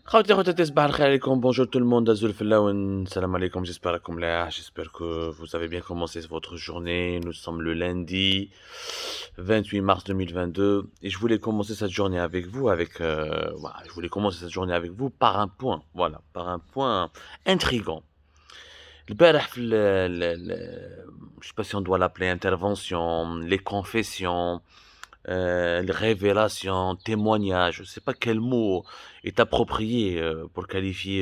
Khoutez, صباح الخير عليكم, bonjour tout le monde, Azul Fellaouen, salam alaikum, j'espère que vous avez bien commencé votre journée. Nous sommes le lundi 28 mars 2022 et je voulais commencer cette journée avec vous par un point, voilà, par un point intrigant. البارح je sais pas si on doit l'appeler intervention, les confessions, les révélations, témoignages, je sais pas quel mot est approprié pour qualifier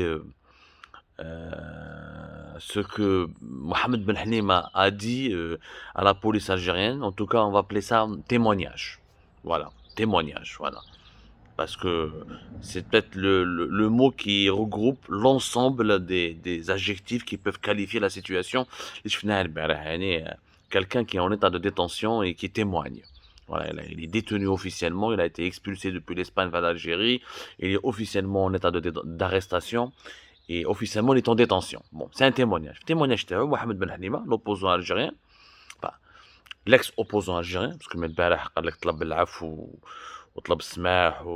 ce que Mohamed Ben Halima a dit à la police algérienne. En tout cas, on va appeler ça témoignage. Voilà, témoignage, voilà. Parce que c'est peut-être le mot qui regroupe l'ensemble des adjectifs qui peuvent qualifier la situation. Quelqu'un qui est en état de détention et qui témoigne. Voilà, il est détenu officiellement, il a été expulsé depuis l'Espagne vers l'Algérie, il est officiellement en état d'arrestation et officiellement il est en détention. Bon, c'est un témoignage. Témoignage de Mohamed Ben Halima, l'opposant algérien, enfin, l'ex-opposant algérien, parce que من البارح قال لك طلب العفو وطلب السماح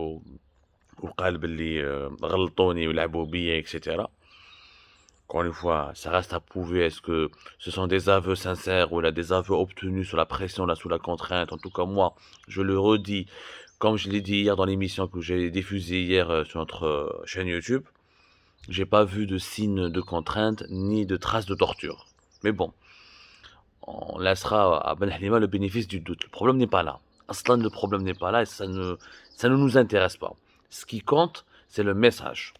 وقال باللي غلطوني ولعبوا بيا etc. Encore une fois, ça reste à prouver, est-ce que ce sont des aveux sincères ou là des aveux obtenus sous la pression, là sous la contrainte. En tout cas, moi, je le redis, comme je l'ai dit hier dans l'émission que j'ai diffusée hier sur notre chaîne YouTube, j'ai pas vu de signes de contrainte ni de traces de torture. Mais bon, on laissera à Ben Halima le bénéfice du doute. Le problème n'est pas là. Aslan, le problème n'est pas là et ça ne nous intéresse pas. Ce qui compte, c'est le message.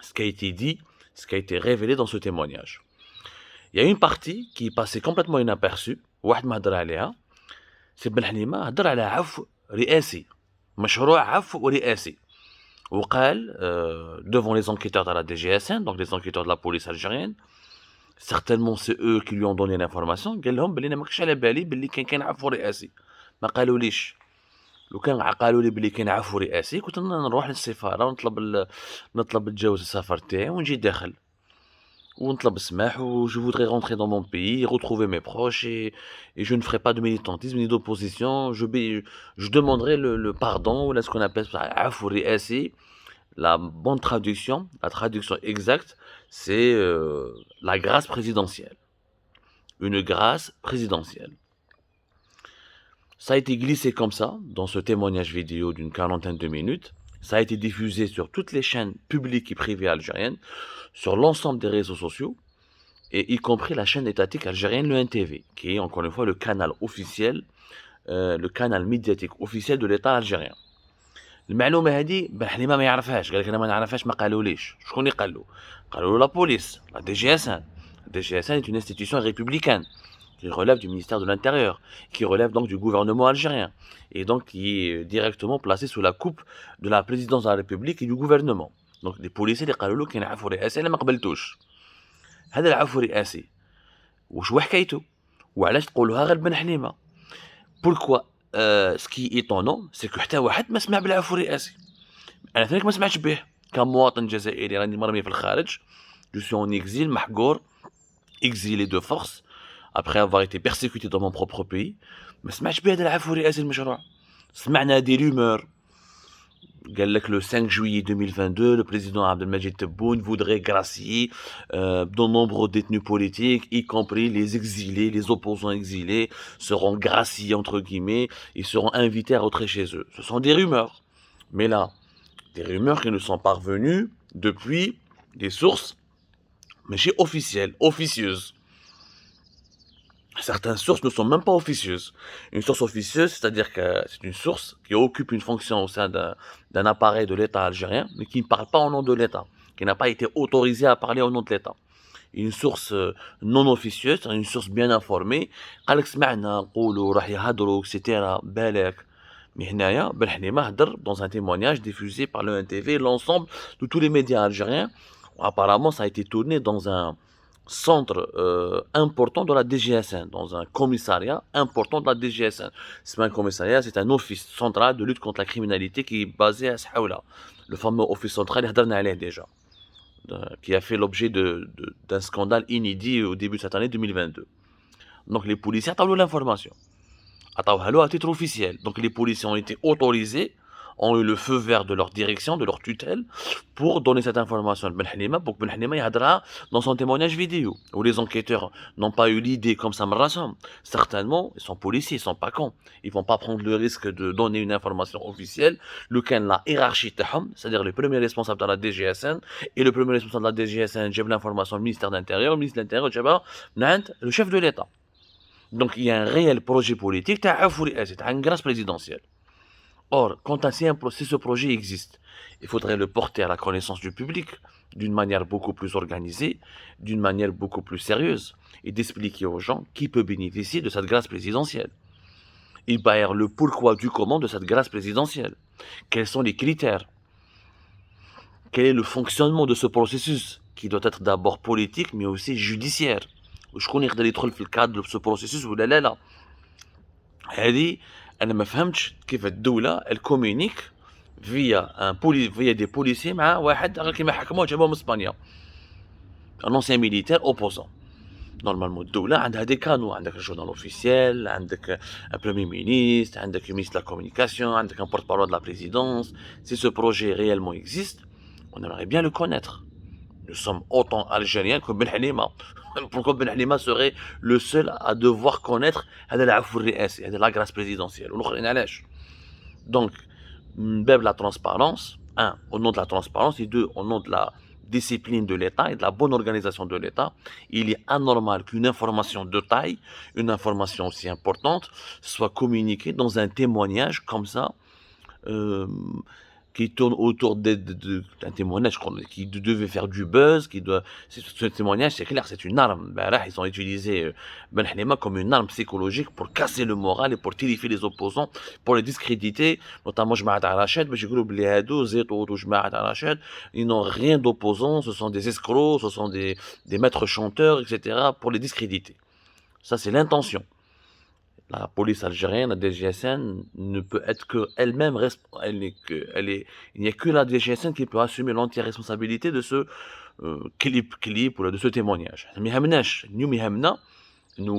Ce qui a été dit, ce qui a été révélé dans ce témoignage. Il y a une partie qui est passée complètement inaperçue, واحد ما هضر عليها, c'est Ben Halima هضر على عفو رئاسي, مشروع عفو رئاسي. وقال devant les enquêteurs de la DGSN, donc les enquêteurs de la police algérienne, certainement c'est eux qui lui ont donné l'information, قال لهم بلي انا ما كنتش على بالي بلي كاين عفو رئاسي. ما قالوليش. لو كان قالوا لي بلي كاين عفو رئاسي كنت نروح للسفاره نطلب نتجاوز السفر تاعي ونجي داخل ونطلب السماح و je voudrais rentrer dans mon pays, retrouver mes proches et je ne ferai pas de militantisme ni d'opposition, je demanderai le pardon ou là ce qu'on appelle عفو رئاسي. La bonne traduction, la traduction exacte, c'est la grâce présidentielle. Une grâce présidentielle. Ça a été glissé comme ça, dans ce témoignage vidéo d'une quarantaine de minutes. Ça a été diffusé sur toutes les chaînes publiques et privées algériennes, sur l'ensemble des réseaux sociaux, et y compris la chaîne étatique algérienne, le NTV, qui est encore une fois le canal officiel, le canal médiatique officiel de l'État algérien. المعلومه هذه بن حليمه ما يعرفهاش, قال لك انا ما نعرفهاش, ما قالوليش. شكون اللي قال له؟ قالوا له لا بوليس, la DGSN. La DGSN est une institution républicaine qui relève du ministère de l'Intérieur, qui relève donc du gouvernement algérien, et donc qui est directement placé sous la coupe de la présidence de la République et du gouvernement. Donc les policiers اللي قالوا له كاين عفو رئاسي انا ما قبلتوش. هذا العفو الرئاسي واش هو حكايته؟ وعلاش تقولوها غير بن حليمه؟ Pourquoi ce qui est étonnant, c'est que حتى واحد ما سمع بالعفو الرئاسي. أنا ثانيك ما سمعتش به كمواطن جزائري راني مرمي في الخارج. Je suis en exil, محجور, exilé de force, après avoir été persécuté dans mon propre pays. ما سمعتش بهذا العفو الرئاسي المشروع. سمعنا des rumeurs. قال لك le 5 juillet 2022, le président Abdelmadjid Tebboune voudrait gracier de nombreux détenus politiques, y compris les exilés, les opposants exilés, seront graciés entre guillemets, ils seront invités à rentrer chez eux. Ce sont des rumeurs. Mais là, des rumeurs qui nous sont parvenues depuis des sources, mais chez officielles, officieuses. Certaines sources ne sont même pas officieuses. Une source officieuse, c'est-à-dire que c'est une source qui occupe une fonction au sein d'un appareil de l'État algérien, mais qui ne parle pas au nom de l'État, qui n'a pas été autorisée à parler au nom de l'État. Une source non officieuse, une source bien informée, قالك سمعنا نقولوا راح يهضروا etc. بالك. Mais هنايا بن حليمة هضر dans un témoignage diffusé par le NTV, l'ensemble de tous les médias algériens. Apparemment, ça a été tourné dans un centre important de la DGSN, dans un commissariat important de la DGSN. C'est pas un commissariat, c'est un office central de lutte contre la criminalité qui est basé à Saoula. Le fameux office central, déjà, qui a fait l'objet d'un scandale inédit au début de cette année 2022. Donc les policiers ont eu l'information. À titre officiel. Donc les policiers ont été autorisés, ont eu le feu vert de leur direction, de leur tutelle, pour donner cette information à Ben Halima, pour que Ben Halima يهضرها dans son témoignage vidéo, où les enquêteurs n'ont pas eu l'idée comme ça me rassemble. Certainement, ils sont policiers, ils sont pas cons. Ils vont pas prendre le risque de donner une information officielle, lequel la hiérarchie تاعهم, c'est-à-dire le premier responsable de la DGSN, et le premier responsable de la DGSN جاب l'information au ministère de l'Intérieur, le ministre de l'Intérieur جابها من عند le chef de l'État. Donc il y a un réel projet politique, تاع عفو رئاسي, تاع une grâce présidentielle. Or, quand si ce projet existe, il faudrait le porter à la connaissance du public d'une manière beaucoup plus organisée, d'une manière beaucoup plus sérieuse, et d'expliquer aux gens qui peut bénéficier de cette grâce présidentielle. Il baillent le pourquoi du comment de cette grâce présidentielle. Quels sont les critères? Quel est le fonctionnement de ce processus qui doit être d'abord politique mais aussi judiciaire? وشكون يقدر يدخل في الكادر de ce processus ولا لا؟ هذه انا ما فهمتش كيف الدوله الكومينيك فيا دي بوليسي مع واحد كيما حكموه جابوه من اسبانيا ان انسيان ميليتير اوبوزون. نورمالمون الدوله عندها دي كانو، عندك الجورنال اوفيسيال، عندك ان بروميي مينيستر، عندك مينيستر لا كومونيكاسيون، عندك ان بورت بارول de la présidence. Si ce projet réellement existe, on aimerait bien le connaître. Nous sommes autant algériens que Ben Halima. Pourquoi Ben Halima serait le seul à devoir connaître la grâce présidentielle? Donc, la transparence, un, au nom de la transparence, et deux, au nom de la discipline de l'État et de la bonne organisation de l'État, il est anormal qu'une information de taille, une information aussi importante, soit communiquée dans un témoignage comme ça, qui tourne autour d'un témoignage qui devait faire du buzz, ce témoignage, c'est clair, c'est une arme. Ils ont utilisé Ben Halima comme une arme psychologique pour casser le moral et pour terrifier les opposants, pour les discréditer, notamment Jmaat al-Rachid, ils n'ont rien d'opposant, ce sont des escrocs, ce sont des maîtres chanteurs, etc., pour les discréditer. Ça, c'est l'intention. La police algérienne, la DGSN, ne peut être qu'elle-même, il n'y a que la DGSN qui peut assumer l'entière responsabilité de ce clip ou de ce témoignage. Nous,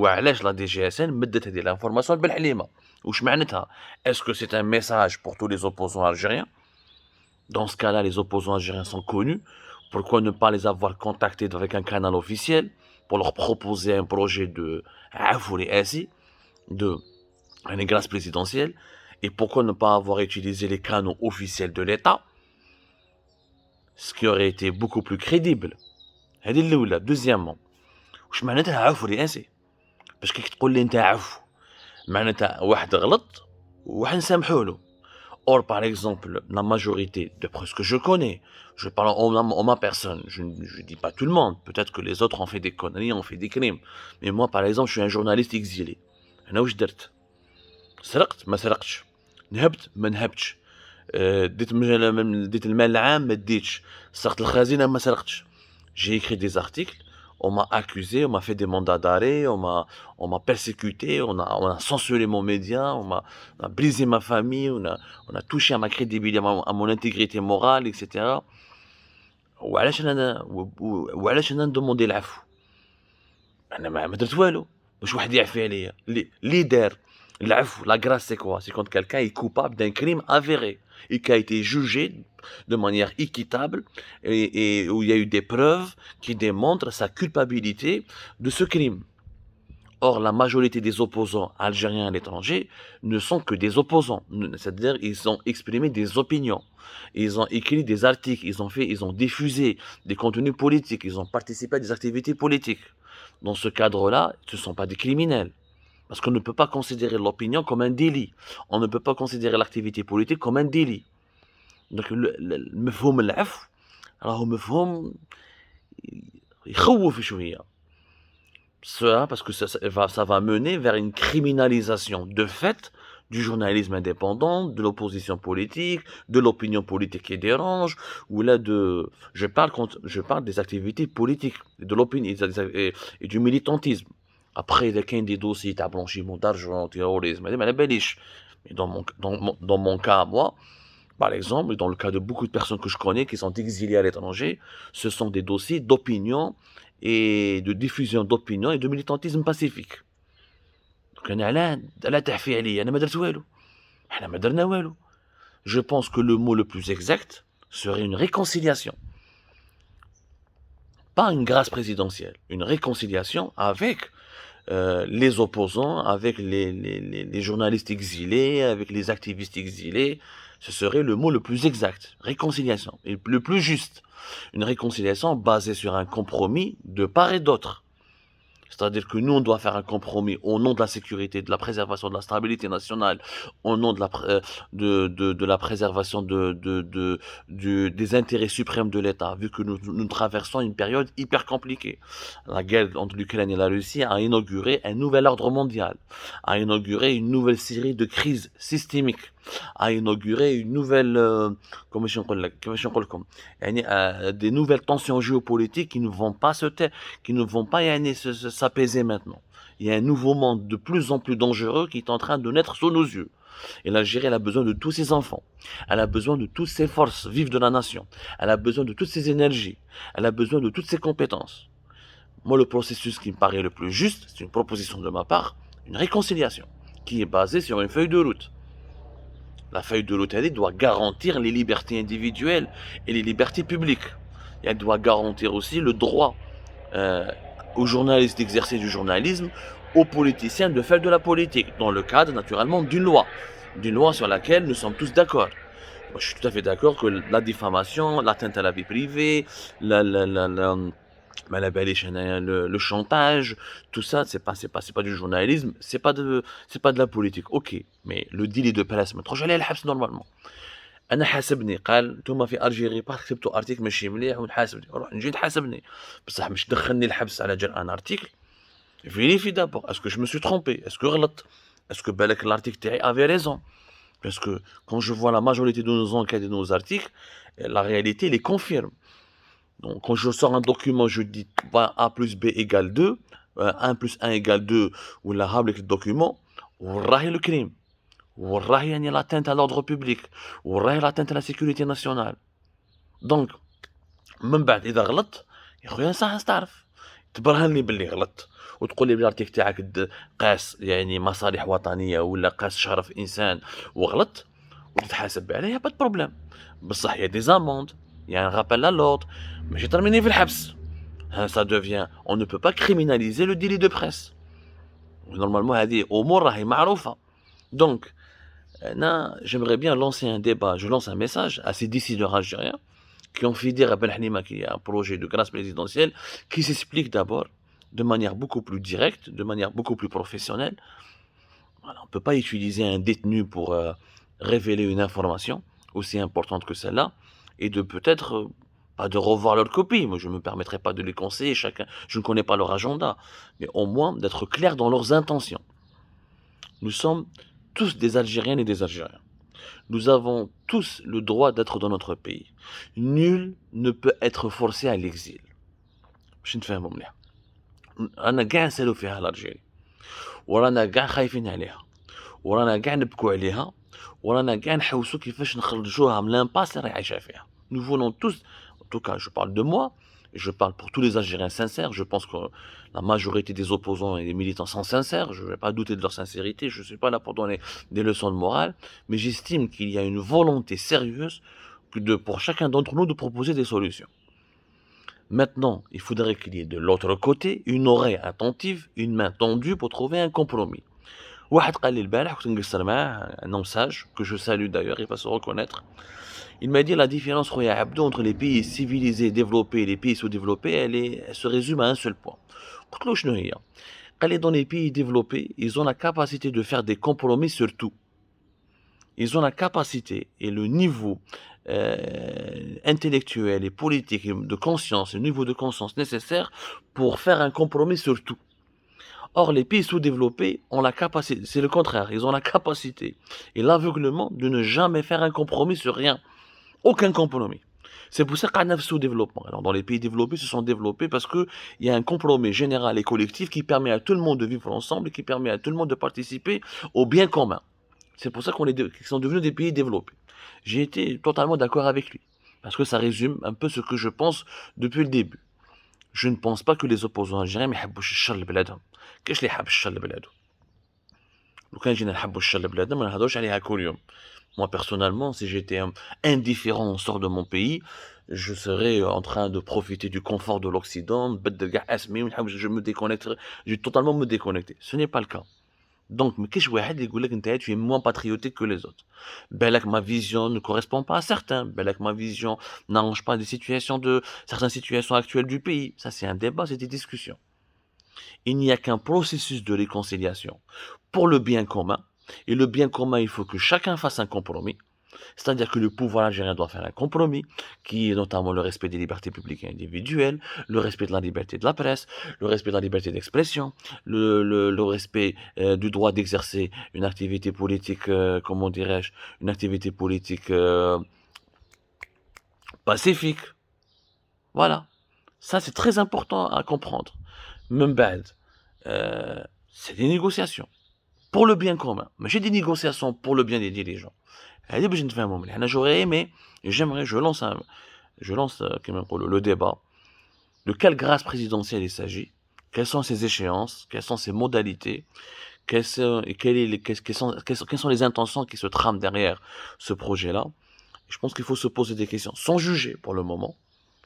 la DGSN, met l'information de Ben Halima. Est-ce que c'est un message pour tous les opposants algériens? Dans ce cas-là, les opposants algériens sont connus. Pourquoi ne pas les avoir contactés avec un canal officiel pour leur proposer un projet de de une grâce présidentielle, et pourquoi ne pas avoir utilisé les canaux officiels de l'État, ce qui aurait été beaucoup plus crédible. Deuxièmement, واش معناتها عفو رئاسي؟ باش كي تقول لي انت عفو معناتها واحد غلط وواحد نسامحوا له. Or, par exemple, la majorité, d'après ce que je connais, je parle en ma personne, je ne dis pas tout le monde, peut-être que les autres ont fait des conneries, ont fait des crimes, mais moi, par exemple, je suis un journaliste exilé. أنا واش درت؟ سرقت ما سرقتش، نهبت ما نهبتش، ديت المال العام ما ديتش، سرقت الخزينة ما سرقتش. J'ai écrit des articles, on m'a accusé, on m'a fait des mandats d'arrêt, on m'a persécuté, on a censuré mon média, on a brisé ma famille, on a touché à ma crédibilité, à mon intégrité morale, etc. وعلاش أنا ندوموندي العفو؟ أنا ما درت والو. واش واحد يعفي عليا؟ اللي دار العفو. La grâce, c'est quoi? C'est quand quelqu'un est coupable d'un crime avéré et qui a été jugé de manière équitable et où il y a eu des preuves qui démontrent sa culpabilité de ce crime. Or, la majorité des opposants algériens à l'étranger ne sont que des opposants. C'est-à-dire, ils ont exprimé des opinions. Ils ont écrit des articles. Ils ont diffusé des contenus politiques. Ils ont participé à des activités politiques. Dans ce cadre-là, ce ne sont pas des criminels. Parce qu'on ne peut pas considérer l'opinion comme un délit. On ne peut pas considérer l'activité politique comme un délit. Donc, le مفهوم العفو راهو مفهوم يخوف شوية. Cela parce que ça va mener vers une criminalisation de fait du journalisme indépendant, de l'opposition politique, de l'opinion politique qui dérange, ou là je parle des activités politiques, de l'opinion et du militantisme. Après, il y a des dossiers de blanchiment d'argent, terrorisme, mais dans mon cas, moi, par exemple, dans le cas de beaucoup de personnes que je connais qui sont exilées à l'étranger, ce sont des dossiers d'opinion et de diffusion d'opinion et de militantisme pacifique. Donc, أنا لا تحفي عليا، أنا ما درت والو، إحنا ما درنا والو. Je pense que le mot le plus exact serait une réconciliation. Pas une grâce présidentielle, une réconciliation avec les opposants, avec les journalistes exilés, avec les activistes exilés. Ce serait le mot le plus exact. Réconciliation. Et le plus juste. Une réconciliation basée sur un compromis de part et d'autre. C'est-à-dire que nous, on doit faire un compromis au nom de la sécurité, de la préservation de la stabilité nationale, au nom de de la préservation des intérêts suprêmes de l'État, vu que nous traversons une période hyper compliquée. La guerre entre l'Ukraine et la Russie a inauguré un nouvel ordre mondial, a inauguré une nouvelle série de crises systémiques, a inauguré une nouvelle, des nouvelles tensions géopolitiques qui ne vont pas qui ne vont pas s'apaiser maintenant. Il y a un nouveau monde de plus en plus dangereux qui est en train de naître sous nos yeux. Et l'Algérie, elle a besoin de tous ses enfants. Elle a besoin de toutes ses forces vives de la nation. Elle a besoin de toutes ses énergies. Elle a besoin de toutes ses compétences. Moi, le processus qui me paraît le plus juste, c'est une proposition de ma part, une réconciliation, qui est basée sur une feuille de route. La feuille de route, elle doit garantir les libertés individuelles et les libertés publiques. Et elle doit garantir aussi le droit euh, aux journalistes d'exercer du journalisme, aux politiciens de faire de la politique, dans le cadre naturellement d'une loi sur laquelle nous sommes tous d'accord. Moi, je suis tout à fait d'accord que la diffamation, l'atteinte à la vie privée, le chantage, tout ça, c'est pas du journalisme, c'est pas de la politique. Ok, mais le délit de presse, ما تخرج عليه الحبس normalement. انا حاسبني قال انتم في الجيري باسكو كتبتوا ارتيكل ماشي مليح ونحاسبني روح نجي نحاسبني بصح مش دخلني الحبس على جال ان ارتيكل vérifie d'abord est-ce que je me suis trompé est-ce que غلط est-ce que بالك l'article تاعي avait raison parce que quand je vois la majorité de nos enquêtes et de nos articles la réalité les confirme. Donc quand je sors un document je dis A plus B égale 2 1 plus 1 égale 2 ولا هابلك الدوكيومون وراهي le crime والله يعني l'atteinte à l'ordre public والله l'atteinte à la sécurité nationale. Donc من بعد اذا غلطت يا خويا صح نستعرف تبرهن لي باللي غلطت وتقول لي بالارتيك تاعك قاس يعني مصالح وطنيه ولا قاس شرف انسان وغلط وتتحاسب عليه با بروبليم بصح يا دي زاموند يا ان رابيل لا لورد ماشي ترميني في الحبس. Ça devient on ne peut pas criminaliser le délit de presse. Normalement هذه امور راهي معروفه. Donc j'aimerais bien lancer un débat, je lance un message à ces décideurs algériens qui ont fait dire à Ben Hanima qu'il y a un projet de grâce présidentielle qui s'explique d'abord de manière beaucoup plus directe, de manière beaucoup plus professionnelle. Voilà, on ne peut pas utiliser un détenu pour révéler une information aussi importante que celle-là et de peut-être pas de revoir leur copie. Moi, je ne me permettrai pas de les conseiller, chacun, je ne connais pas leur agenda, mais au moins d'être clair dans leurs intentions. Nous sommes tous des Algériennes et des Algériens. Nous avons tous le droit d'être dans notre pays. Nul ne peut être forcé à l'exil. باش نتفاهموا مليح. رانا كاع نسالو فيها الجيري. ورانا كاع خايفين عليها. ورانا كاع نبكوا عليها. ورانا كاع نحوسوا كيفاش نخرجوها من لامباس اللي راهي عايشه فيها. Nous voulons tous, en tout cas je parle de moi, et je parle pour tous les Algériens sincères, je pense que la majorité des opposants et des militants sont sincères, je ne vais pas douter de leur sincérité, je ne suis pas là pour donner des leçons de morale, mais j'estime qu'il y a une volonté sérieuse pour chacun d'entre nous de proposer des solutions. Maintenant, il faudrait qu'il y ait de l'autre côté une oreille attentive, une main tendue pour trouver un compromis. واحد قال لي البارح كنت نقصر معاه un homme sage que je salue d'ailleurs, il va se reconnaître. Il m'a dit la différence خويا عبدو entre les pays civilisés développés et les pays sous-développés elle se résume à un seul point. قلت له شنو هي؟ قال لي dans les pays développés, ils ont la capacité de faire des compromis sur tout. Ils ont la capacité et le niveau intellectuel et politique et de conscience, le niveau de conscience nécessaire pour faire un compromis sur tout. Or, les pays sous-développés ont la capacité, c'est le contraire, ils ont la capacité et l'aveuglement de ne jamais faire un compromis sur rien. Aucun compromis. C'est pour ça qu'on a le sous-développement. Alors, dans les pays développés, se sont développés parce qu'il y a un compromis général et collectif qui permet à tout le monde de vivre ensemble et qui permet à tout le monde de participer au bien commun. C'est pour ça qu'ils sont devenus des pays développés. J'ai été totalement d'accord avec lui. Parce que ça résume un peu ce que je pense depuis le début. Je ne pense pas que les opposants algériens يحبوش الشر لبلادهم. كاش اللي يحب الشر لبلادو. لو كان جينا نحبوا الشر لبلادنا ما نهضروش عليها كل يوم. Moi, personnellement, si j'étais indifférent au sort de mon pays, je serais en train de profiter du confort de l'Occident, je me déconnecterais, je vais totalement me déconnecter. Ce n'est pas le cas. Donc, mais qu'est-ce que tu es moins patriotique que les autres. Belak, ma vision ne correspond pas à certains. Belak, ma vision n'arrange pas certaines situations actuelles du pays. Ça, c'est un débat, c'est des discussions. Il n'y a qu'un processus de réconciliation pour le bien commun. Et le bien commun, il faut que chacun fasse un compromis. C'est-à-dire que le pouvoir algérien doit faire un compromis, qui est notamment le respect des libertés publiques et individuelles, le respect de la liberté de la presse, le respect de la liberté d'expression, le respect du droit d'exercer une activité politique, comment dirais-je, une activité politique pacifique. Voilà. Ça, c'est très important à comprendre. Même bad. C'est des négociations pour le bien commun. Mais j'ai des négociations pour le bien des dirigeants. J'aurais aimé, et j'aimerais, je lance le débat de quelle grâce présidentielle il s'agit, quelles sont ses échéances, quelles sont ses modalités, quelles sont les intentions qui se trament derrière ce projet-là. Je pense qu'il faut se poser des questions sans juger pour le moment,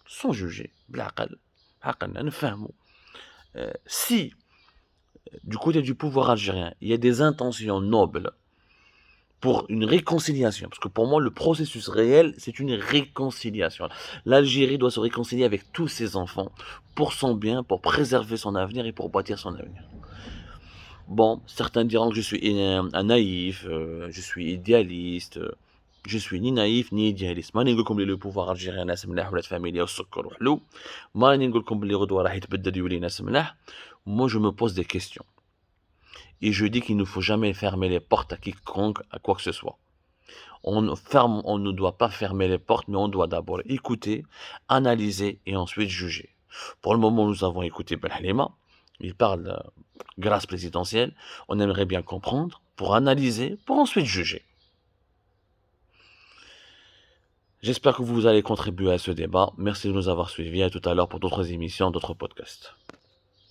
sans juger. Si du côté du pouvoir algérien, il y a des intentions nobles pour une réconciliation, parce que pour moi, le processus réel, c'est une réconciliation. L'Algérie doit se réconcilier avec tous ses enfants, pour son bien, pour préserver son avenir et pour bâtir son avenir. Bon, certains diront que je suis un naïf, je suis idéaliste, je suis ni naïf ni idéaliste. ما نقول لكم le pouvoir algérien ناس ملاح ولاد فاميليا والسكر وحلو. ما نقول لكم بلي غدوة راح يتبدل يولي ناس ملاح. Moi, je me pose des questions. Et je dis qu'il ne faut jamais fermer les portes à quiconque, à quoi que ce soit. On ne doit pas fermer les portes, mais on doit d'abord écouter, analyser et ensuite juger. Pour le moment, nous avons écouté Ben Halima. Il parle de grâce présidentielle. On aimerait bien comprendre, pour analyser, pour ensuite juger. J'espère que vous allez contribuer à ce débat. Merci de nous avoir suivis. À tout à l'heure pour d'autres émissions, d'autres podcasts.